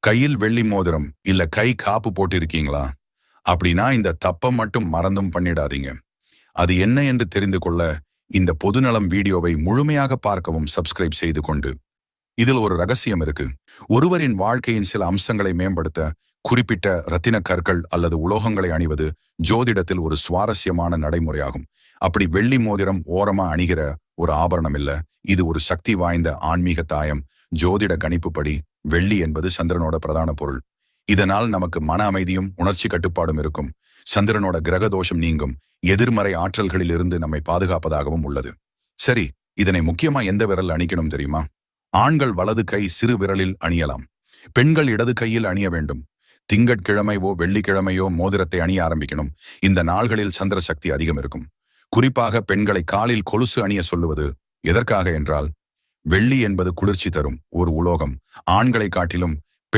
கையில் வெள்ளி மோதிரம் இல்ல கை காப்பு போட்டிருக்கீங்களா? அப்படின்னா இந்த தப்ப மட்டும் மறந்தும் பண்ணிடாதீங்க. அது என்ன என்று தெரிந்து கொள்ள இந்த பொதுநலம் வீடியோவை முழுமையாக பார்க்கவும் சப்ஸ்கிரைப் செய்து கொண்டு. இதில் ஒரு ரகசியம் இருக்கு. ஒருவரின் வாழ்க்கையின் சில அம்சங்களை மேம்படுத்த குறிப்பிட்ட ரத்தின கற்கள் அல்லது உலோகங்களை அணிவது ஜோதிடத்தில் ஒரு சுவாரஸ்யமான நடைமுறையாகும். அப்படி வெள்ளி மோதிரம் ஓரமா அணிகிற ஒரு ஆபரணம் இல்ல, இது ஒரு சக்தி வாய்ந்த ஆன்மீக தாயம். ஜோதிட கணிப்புப்படி வெள்ளி என்பது சந்திரனோட பிரதான பொருள். இதனால் நமக்கு மன அமைதியும் உணர்ச்சி கட்டுப்பாடும் இருக்கும். சந்திரனோட கிரக தோஷம் நீங்கும், எதிர்மறை ஆற்றல்களில் இருந்து நம்மை பாதுகாப்பதாகவும் உள்ளது. சரி, இதனை முக்கியமா எந்த விரல் அணிக்கணும் தெரியுமா? ஆண்கள் வலது கை சிறு விரலில் அணியலாம். பெண்கள் இடது கையில் அணிய வேண்டும். திங்கட்கிழமையோ வெள்ளிக்கிழமையோ மோதிரத்தை அணிய ஆரம்பிக்கணும். இந்த நாள்களில் சந்திர சக்தி அதிகம் இருக்கும். குறிப்பாக பெண்களை காலில் கொலுசு அணிய சொல்லுவது எதற்காக என்றால், வெள்ளி என்பது குளிர்ச்சி தரும் ஒரு உலோகம். ஆண்களை காட்டிலும்